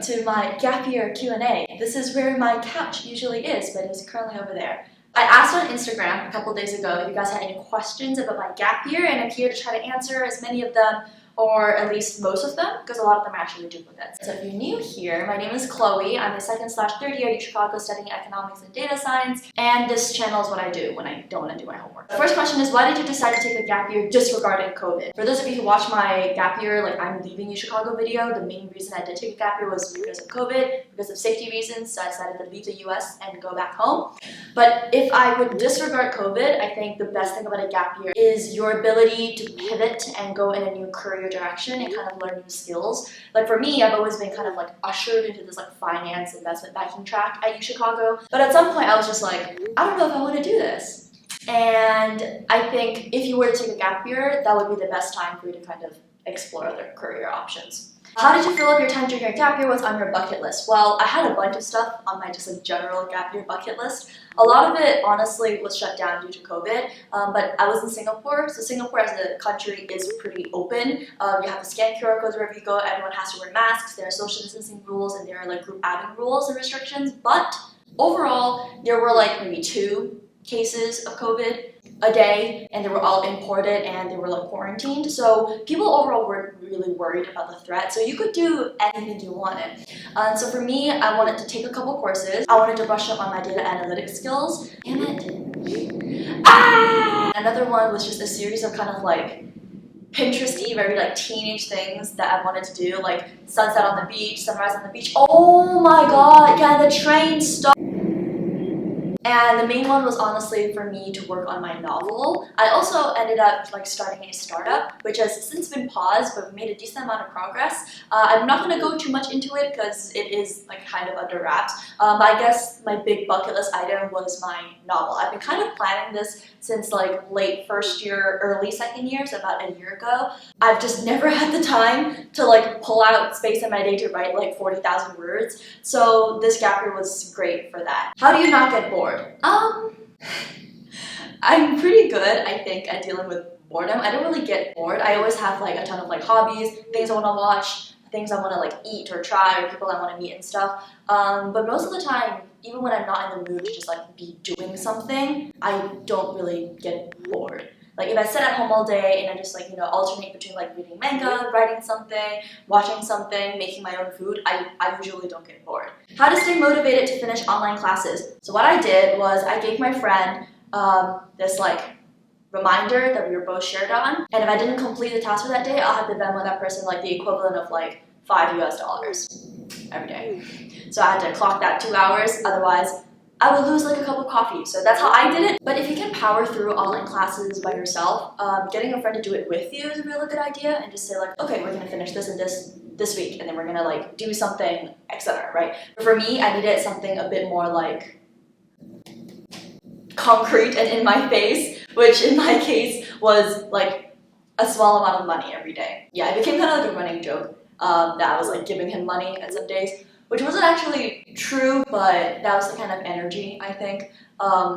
Welcome to my gap year Q&A. This is where my couch usually is, but it's currently over there. I asked on Instagram a couple days ago if you guys had any questions about my gap year, and I'm here to try to answer as many of them, or at least most of them, because a lot of them are actually duplicates. So if you're new here, my name is Chloe. I'm a 2nd/3rd year at UChicago studying economics and data science, and this channel is what I do when I don't want to do my homework. The first question is, why did you decide to take a gap year disregarding COVID? For those of you who watched my gap year, like I'm leaving UChicago video, the main reason I did take a gap year was because of COVID, because of safety reasons, so I decided to leave the US and go back home. But if I would disregard COVID, I think the best thing about a gap year is your ability to pivot and go in a new career direction and kind of learn new skills. Like for me, I've always been kind of like ushered into this like finance investment banking track at UChicago. But at some point I was just like, I don't know if I want to do this. And I think if you were to take a gap year, that would be the best time for you to kind of explore other career options. How did you fill up your time during your gap year? What's on your bucket list? Well, I had a bunch of stuff on my just like general gap year bucket list. A lot of it honestly was shut down due to COVID, but I was in Singapore, so Singapore as a country is pretty open. You have to scan QR codes wherever you go, everyone has to wear masks, there are social distancing rules, and there are like group outing rules and restrictions, but overall there were like maybe 2 cases of COVID a day, and they were all imported and they were like quarantined, so people overall weren't really worried about the threat, so you could do anything you wanted. So for me, I wanted to take a couple courses. I wanted to brush up on my data analytics skills. Damn it. Another one was just a series of kind of like Pinteresty, very like teenage things that I wanted to do, like sunset on the beach, sunrise on the beach. Oh my god, can the train stop? And the main one was honestly for me to work on my novel. I also ended up like starting a startup, which has since been paused, but we made a decent amount of progress. I'm not going to go too much into it because it is like kind of under wraps. But I guess my big bucket list item was my novel. I've been kind of planning this since like late 1st year, early 2nd year, so about a year ago. I've just never had the time to like pull out space in my day to write like 40,000 words. So this gap year was great for that. How do you not get bored? I'm pretty good, I think, at dealing with boredom. I don't really get bored. I always have like a ton of like hobbies, things I want to watch, things I want to like eat or try, or people I want to meet and stuff. But most of the time, even when I'm not in the mood to just like be doing something, I don't really get bored. Like if I sit at home all day and I just like, you know, alternate between like reading manga, writing something, watching something, making my own food, I usually don't get bored. How to stay motivated to finish online classes. So what I did was I gave my friend this like reminder that we were both shared on, and if I didn't complete the task for that day, I'll have to Venmo that person like the equivalent of like $5 US every day. So I had to clock that 2 hours, otherwise I would lose like a cup of coffee. So that's how I did it. But if you can power through online classes by yourself, getting a friend to do it with you is a really good idea, and just say like, okay, we're gonna finish this and this week, and then we're gonna like do something, etc. Right? But for me, I needed something a bit more like concrete and in my face, which in my case was like a small amount of money every day. Yeah, it became kind of like a running joke that I was like giving him money at some days, which wasn't actually true, but that was the kind of energy, I think,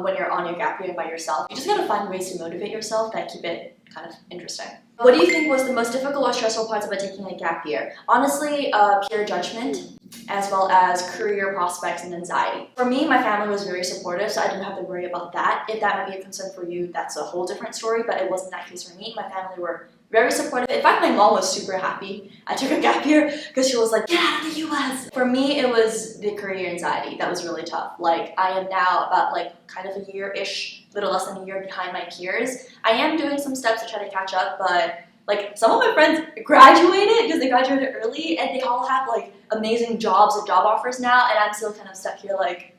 when you're on your gap year by yourself. You just gotta find ways to motivate yourself that keep it kind of interesting. What do you think was the most difficult or stressful parts about taking a gap year? Honestly, peer judgment, as well as career prospects and anxiety. For me, my family was very supportive, so I didn't have to worry about that. If that might be a concern for you, that's a whole different story, but it wasn't that case for me. My family were very supportive. In fact, my mom was super happy I took a gap year because she was like, get out of the US. For me, it was the career anxiety that was really tough. Like I am now about like kind of a year-ish, little less than a year behind my peers. I am doing some steps to try to catch up, but like some of my friends graduated because they graduated early and they all have like amazing jobs and job offers now, and I'm still kind of stuck here like,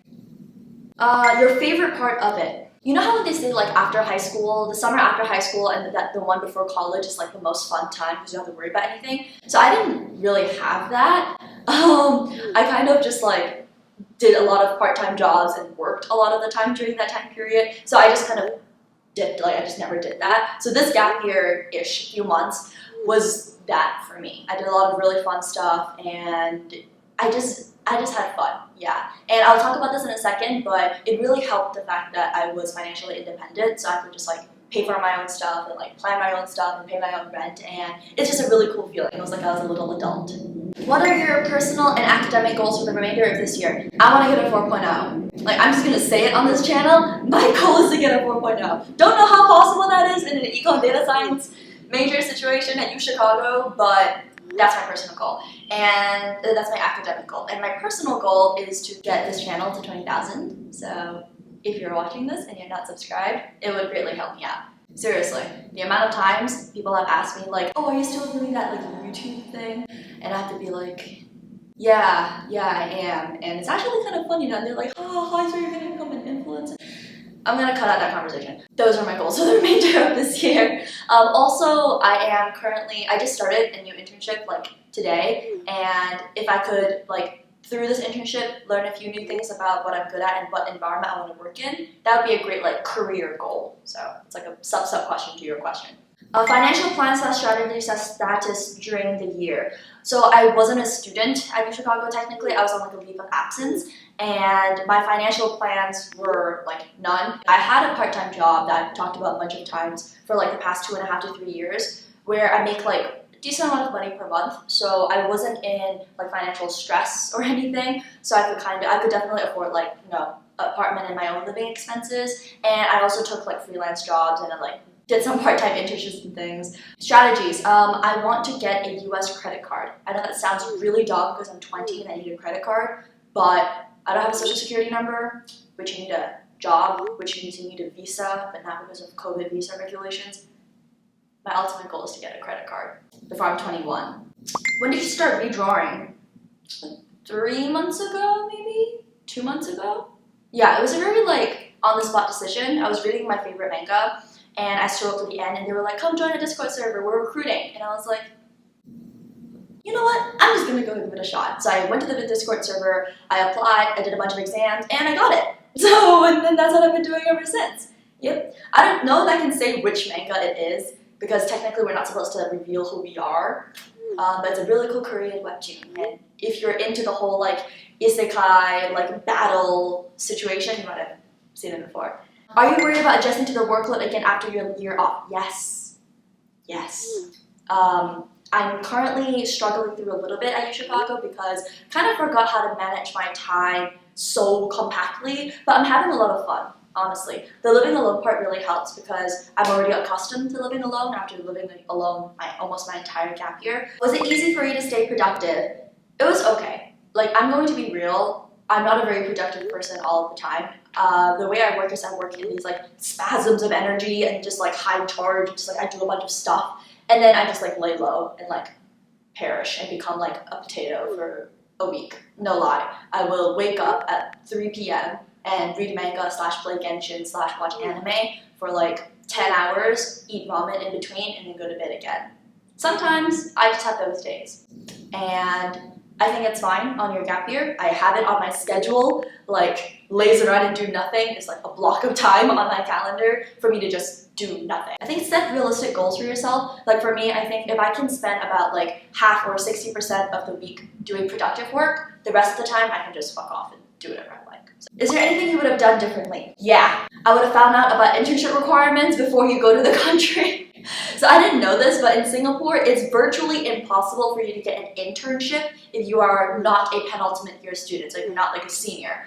your favorite part of it. You know how they say like after high school, the summer after high school and the one before college is like the most fun time because you don't have to worry about anything? So I didn't really have that. I kind of just like did a lot of part-time jobs and worked a lot of the time during that time period. So I just kind of dipped, like I just never did that. So this gap year-ish few months was that for me. I did a lot of really fun stuff, and I just had fun, yeah. And I'll talk about this in a second, but it really helped the fact that I was financially independent, so I could just like pay for my own stuff and like plan my own stuff and pay my own rent, and it's just a really cool feeling. It was like I was a little adult. What are your personal and academic goals for the remainder of this year? I want to get a 4.0. Like, I'm just going to say it on this channel. My goal is to get a 4.0. Don't know how possible that is in an econ data science major situation at UChicago, but that's my personal goal. And that's my academic goal. And my personal goal is to get this channel to 20,000. So if you're watching this and you're not subscribed, it would greatly help me out. Seriously, the amount of times people have asked me like, oh, are you still doing that like YouTube thing? And I have to be like, yeah, I am. And it's actually kind of funny now. They're like, oh, hi, so you're gonna become an influencer? I'm gonna cut out that conversation. Those are my goals for the remainder of this year. Also, I just started a new internship like today, and if I could like through this internship learn a few new things about what I'm good at and what environment I want to work in, that would be a great like career goal. So it's like a sub question to your question. Financial plan / strategy / status during the year. So I wasn't a student at UChicago technically. I was on like a leave of absence, and my financial plans were like none. I had a part-time job that I've talked about a bunch of times for like the past 2.5 to 3 years, where I make like a decent amount of money per month. So I wasn't in like financial stress or anything. So I could definitely afford like apartment and my own living expenses. And I also took like freelance jobs and then like did some part-time internships and things. Strategies. I want to get a US credit card. I know that sounds really dumb because I'm 20 and I need a credit card, but I don't have a social security number, which you need a job, which means you need a visa, but not because of COVID visa regulations. My ultimate goal is to get a credit card before I'm 21. When did you start redrawing? Like 3 months ago, maybe? 2 months ago? Yeah, it was a very like on-the-spot decision. I was reading my favorite manga, and I scrolled to the end, and they were like, come join a Discord server, we're recruiting. And I was like, you know what, I'm just gonna go give it a shot. So I went to the Discord server, I applied, I did a bunch of exams, and I got it. So, and then that's what I've been doing ever since. Yep. I don't know if I can say which manga it is, because technically we're not supposed to reveal who we are. But it's a really cool Korean webtoon. And if you're into the whole like isekai, like battle situation, you might have seen it before. Are you worried about adjusting to the workload again after your year off? Yes. I'm currently struggling through a little bit at UChicago because I kind of forgot how to manage my time so compactly, but I'm having a lot of fun, honestly. The living alone part really helps because I'm already accustomed to living alone after living alone almost my entire gap year. Was it easy for you to stay productive? It was okay. Like, I'm going to be real, I'm not a very productive person all of the time. The way I work is I work in these like spasms of energy and just like high charge, just like I do a bunch of stuff. And then I just like lay low and like perish and become like a potato for a week. No lie. I will wake up at 3 p.m. and read manga / play Genshin / watch anime for like 10 hours, eat ramen in between, and then go to bed again. Sometimes I just have those days. And I think it's fine on your gap year. I have it on my schedule, like laze around and do nothing. It's like a block of time on my calendar for me to just do nothing. I think set realistic goals for yourself. Like for me, I think if I can spend about like half or 60% of the week doing productive work, the rest of the time I can just fuck off and do whatever I like. So, is there anything you would have done differently? Yeah, I would have found out about internship requirements before you go to the country. So I didn't know this, but in Singapore, it's virtually impossible for you to get an internship if you are not a penultimate year student, so if you're not like a senior.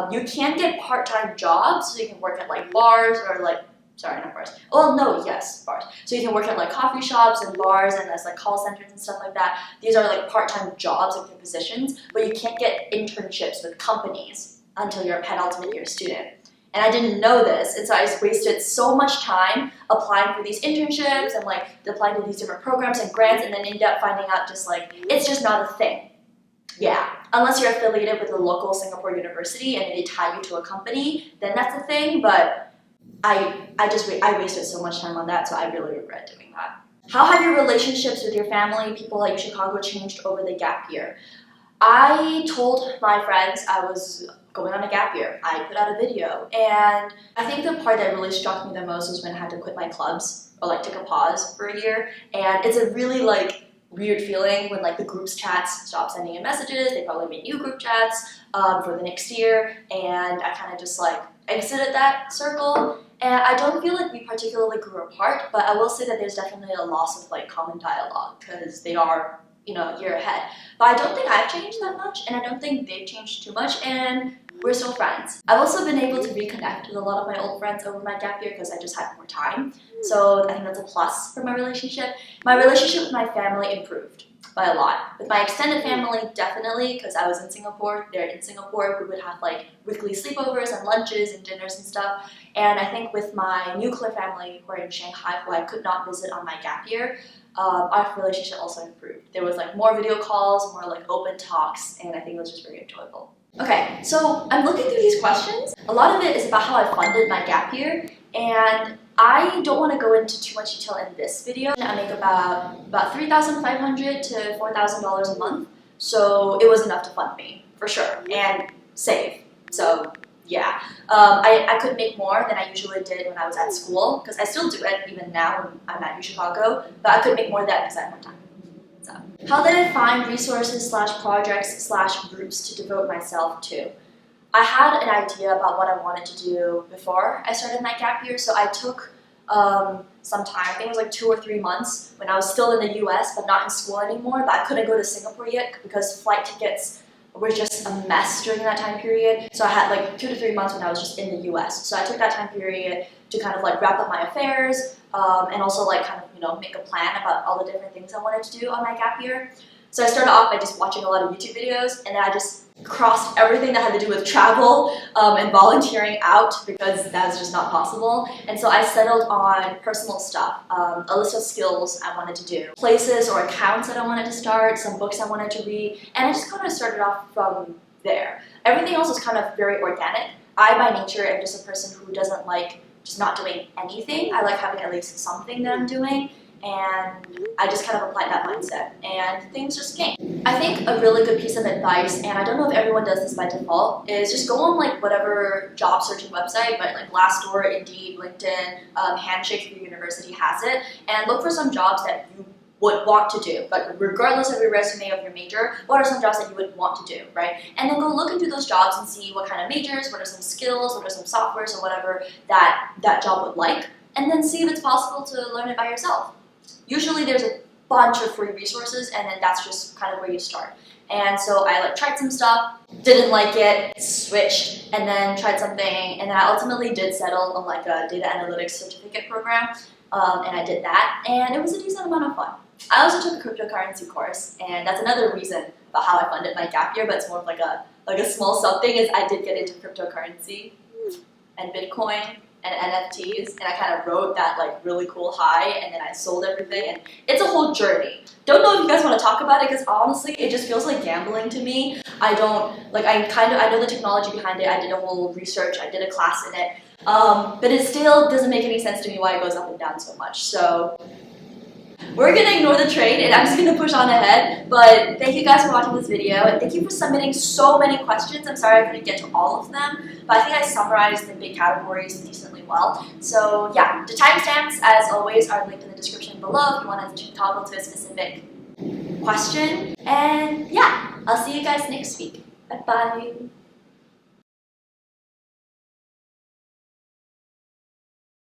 You can get part-time jobs, so you can work at like bars or like, sorry, not bars. Oh no, yes, bars. So you can work at like coffee shops and bars and there's like call centers and stuff like that. These are like part-time jobs and positions, but you can't get internships with companies until you're a penultimate year student. And I didn't know this, and so I just wasted so much time applying for these internships and like applying to these different programs and grants, and then ended up finding out just like, it's just not a thing. Yeah, unless you're affiliated with a local Singapore university and they tie you to a company, then that's a thing, but I wasted so much time on that, so I really regret doing that. How have your relationships with your family, people at UChicago changed over the gap year? I told my friends I was going on a gap year. I put out a video, and I think the part that really struck me the most was when I had to quit my clubs or like take a pause for a year. And it's a really like weird feeling when like the group's chats stop sending in messages. They probably make new group chats for the next year, and I kind of just like exited that circle. And I don't feel like we particularly grew apart, but I will say that there's definitely a loss of like common dialogue because they are year ahead. But I don't think I've changed that much, and I don't think they've changed too much, and we're still friends. I've also been able to reconnect with a lot of my old friends over my gap year because I just had more time. So I think that's a plus for my relationship. My relationship with my family improved by a lot. With my extended family, definitely, because I was in Singapore, they're in Singapore, we would have like weekly sleepovers and lunches and dinners and stuff. And I think with my nuclear family who are in Shanghai, who I could not visit on my gap year, our relationship also improved. There was like more video calls, more like open talks, and I think it was just very enjoyable. Okay, so I'm looking through these questions. A lot of it is about how I funded my gap year, and I don't want to go into too much detail in this video. I make about $3,500 to $4,000 a month, so it was enough to fund me, for sure, and save. So yeah, I could make more than I usually did when I was at school, because I still do it even now when I'm at uchicago, but I could make more then because I have more time. So, how did I find resources / projects / groups to devote myself to? I had an idea about what I wanted to do before I started my gap year, so I took some time, I think it was like 2 or 3 months when I was still in the US but not in school anymore, but I couldn't go to Singapore yet because flight tickets were just a mess during that time period. So I had like 2 to 3 months when I was just in the US. So I took that time period to kind of like wrap up my affairs and also like kind of make a plan about all the different things I wanted to do on my gap year. So I started off by just watching a lot of YouTube videos, and then I just crossed everything that had to do with travel and volunteering out because that was just not possible. And so I settled on personal stuff, a list of skills I wanted to do, places or accounts that I wanted to start, some books I wanted to read, and I just kind of started off from there. Everything else was kind of very organic. I, by nature, am just a person who doesn't like just not doing anything. I like having at least something that I'm doing, and I just kind of applied that mindset, and things just came. I think a really good piece of advice, and I don't know if everyone does this by default, is just go on like whatever job searching website, but like Glassdoor, Indeed, LinkedIn, Handshake for your university has it, and look for some jobs that you would want to do. Like regardless of your resume of your major, what are some jobs that you would want to do, right? And then go look into those jobs and see what kind of majors, what are some skills, what are some softwares or whatever that job would like, and then see if it's possible to learn it by yourself. Usually there's a bunch of free resources, and then that's just kind of where you start. And so I like tried some stuff, didn't like it, switched, and then tried something, and then I ultimately did settle on like a data analytics certificate program, and I did that, and it was a decent amount of fun. I also took a cryptocurrency course, and that's another reason about how I funded my gap year, but it's more of like a small something, is I did get into cryptocurrency and Bitcoin and NFTs, and I kind of rode that like really cool high, and then I sold everything, and it's a whole journey. Don't know if you guys want to talk about it, because honestly, it just feels like gambling to me. I know the technology behind it, I did a whole research, I did a class in it, but it still doesn't make any sense to me why it goes up and down so much. So we're gonna ignore the trade, and I'm just gonna push on ahead. But thank you guys for watching this video, and thank you for submitting so many questions. I'm sorry I couldn't get to all of them, but I think I summarized the big categories decently well. So yeah, the timestamps, as always, are linked in the description below if you want to toggle to a specific question. And yeah, I'll see you guys next week. Bye bye.